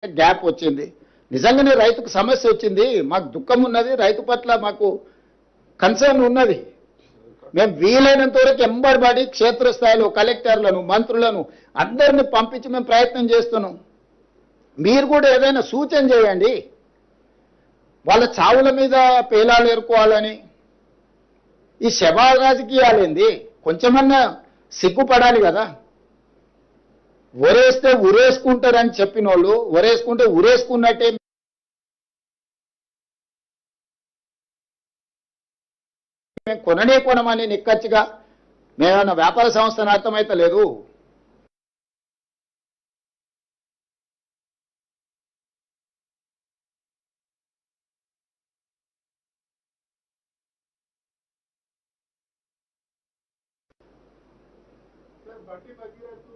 Gap వచ్చింది. నిజంగానే రైతుకు సమస్య వచ్చింది. మాకు దుఃఖం ఉన్నది, రైతు పట్ల మాకు కన్సర్న్ ఉన్నది. మేము వీలైనంత వరకు ఎంబడిపడి క్షేత్రస్థాయిలో కలెక్టర్లను, మంత్రులను అందరిని పంపించి మేము ప్రయత్నం చేస్తున్నాం. మీరు కూడా ఏదైనా సూచన చేయండి. వాళ్ళ చావుల మీద పేలాలు ఏరుకోవాలని ఈ శవాల రాజకీయాలేంది? కొంచెమన్నా సిగ్గుపడాలి కదా. ఒరేస్తే ఉరేసుకుంటారని చెప్పిన వాళ్ళు ఒరేసుకుంటే ఉరేసుకున్నట్టే మేము కొనమని నిక్కచ్చిగా మేమన్నా వ్యాపార సంస్థను అర్థమైతే లేదు.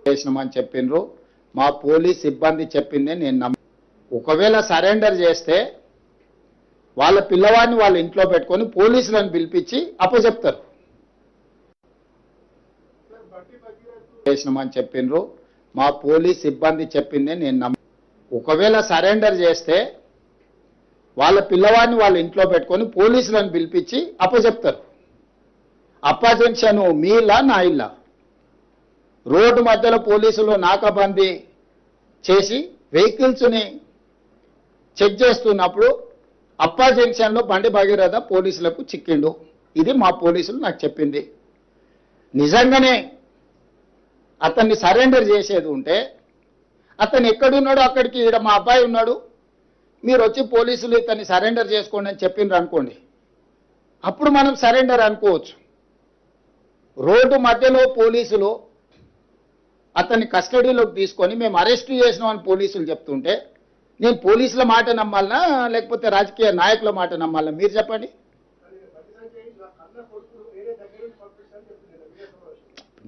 చేసినామని చెప్పిండ్రు. మా పోలీస్ సిబ్బంది చెప్పింది నేను ఒకవేళ సరెండర్ చేస్తే వాళ్ళ పిల్లవాడిని వాళ్ళ ఇంట్లో పెట్టుకొని పోలీసులను పిలిపించి అప్పచెప్తారు. చేసినామని చెప్పిండ్రు. మా పోలీస్ సిబ్బంది చెప్పింది నేను ఒకవేళ సరెండర్ చేస్తే వాళ్ళ పిల్లవాడిని వాళ్ళ ఇంట్లో పెట్టుకొని పోలీసులను పిలిపించి అప్పచెప్తారు. అప్పజెన్షన్ మీ ఇల్లా నా ఇల్లా? రోడ్డు మధ్యలో పోలీసులు నాకాబందీ చేసి వెహికల్స్ని చెక్ చేస్తున్నప్పుడు అప్పా జంక్షన్లో బండి భగీరథ పోలీసులకు చిక్కిండు. ఇది మా పోలీసులు నాకు చెప్పింది. నిజంగానే అతన్ని సరెండర్ చేసేది ఉంటే అతను ఎక్కడున్నాడో అక్కడికి ఈడ మా అబ్బాయి ఉన్నాడు, మీరు వచ్చి పోలీసులు ఇతన్ని సరెండర్ చేసుకోండి అని చెప్పిండ్రు అనుకోండి, అప్పుడు మనం సరెండర్ అనుకోవచ్చు. రోడ్డు మధ్యలో పోలీసులు అతన్ని కస్టడీలోకి తీసుకొని మేము అరెస్ట్ చేసినామని పోలీసులు చెప్తుంటే నేను పోలీసుల మాట నమ్మాలనా లేకపోతే రాజకీయ నాయకుల మాట నమ్మాలనా? మీరు చెప్పండి.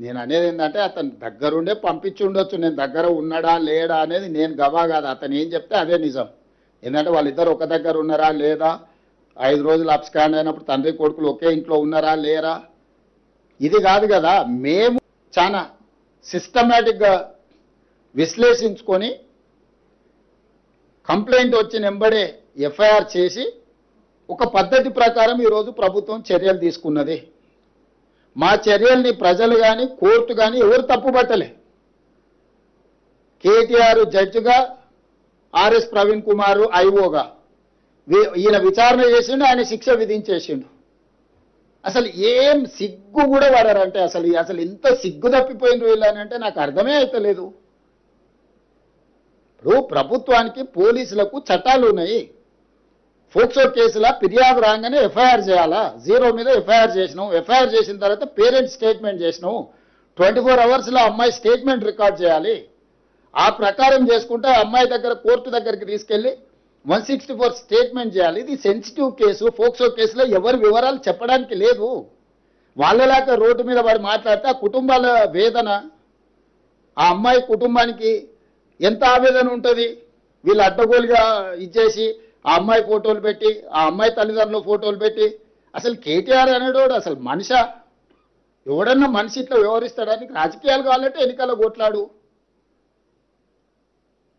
నేను అనేది ఏంటంటే అతను దగ్గరుండే పంపించి ఉండొచ్చు. నేను దగ్గర ఉన్నాడా లేడా అనేది నేను గవా కాదు. అతను ఏం చెప్తే అదే నిజం. ఏంటంటే వాళ్ళిద్దరు ఒక దగ్గర ఉన్నారా లేదా, 5 రోజులు అబ్స్కాండ్ అయినప్పుడు తండ్రి కొడుకులు ఒకే ఇంట్లో ఉన్నారా లేరా, ఇది కాదు కదా. మేము చాలా సిస్టమేటిక్గా విశ్లేషించుకొని కంప్లైంట్ వచ్చిన వెంబడే ఎఫ్ఐఆర్ చేసి ఒక పద్ధతి ప్రకారం ఈరోజు ప్రభుత్వం చర్యలు తీసుకున్నది. మా చర్యల్ని ప్రజలు కానీ కోర్టు కానీ ఎవరు తప్పుపట్టలే. కేటీఆర్ జడ్జిగా, ఆర్ఎస్ ప్రవీణ్ కుమార్ ఐఓగా ఈయన విచారణ చేసిండు, ఆయన శిక్ష విధించేసిండు. అసలు ఏం సిగ్గు కూడా పడారంటే అసలు ఇంత సిగ్గు తప్పిపోయిన వీళ్ళనంటే నాకు అర్థమే అవుతలేదు. ఇప్పుడు ప్రభుత్వానికి పోలీసులకు చట్టాలు ఉన్నాయి. ఫోక్సో కేసులా ఫిర్యాదు రాగానే ఎఫ్ఐఆర్ చేయాలా? 0 మీద ఎఫ్ఐఆర్ చేసినాం. ఎఫ్ఐఆర్ చేసిన తర్వాత పేరెంట్ స్టేట్మెంట్ చేసినాం. 24 అవర్స్లో అమ్మాయి స్టేట్మెంట్ రికార్డ్ చేయాలి. ఆ ప్రకారం చేసుకుంటే అమ్మాయి దగ్గర కోర్టు దగ్గరికి తీసుకెళ్లి 164 స్టేట్మెంట్ చేయాలి. ఇది సెన్సిటివ్ కేసు. ఫోక్సో కేసులో ఎవరి వివరాలు చెప్పడానికి లేదు. వాళ్ళలాగా రోడ్డు మీద వాడు మాట్లాడితే ఆ కుటుంబాల వేదన, ఆ అమ్మాయి కుటుంబానికి ఎంత ఆవేదన ఉంటుంది. వీళ్ళు అడ్డగోలుగా ఇచ్చేసి ఆ అమ్మాయి ఫోటోలు పెట్టి, ఆ అమ్మాయి తల్లిదండ్రుల ఫోటోలు పెట్టి, అసలు కేటీఆర్ అనేటోడు అసలు మనిషా? ఎవడన్నా మనిషి ఇట్లా వ్యవహరిస్తాడానికి? రాజకీయాలు కావాలంటే ఎన్నికల్లో కొట్లాడు,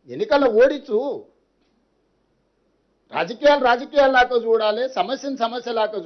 ఎన్నికల్లో ఓడించు. రాజకీయాలు రాజకీయాలు లాగా చూడాలి, సమస్యను సమస్య లాగా చూడాలి.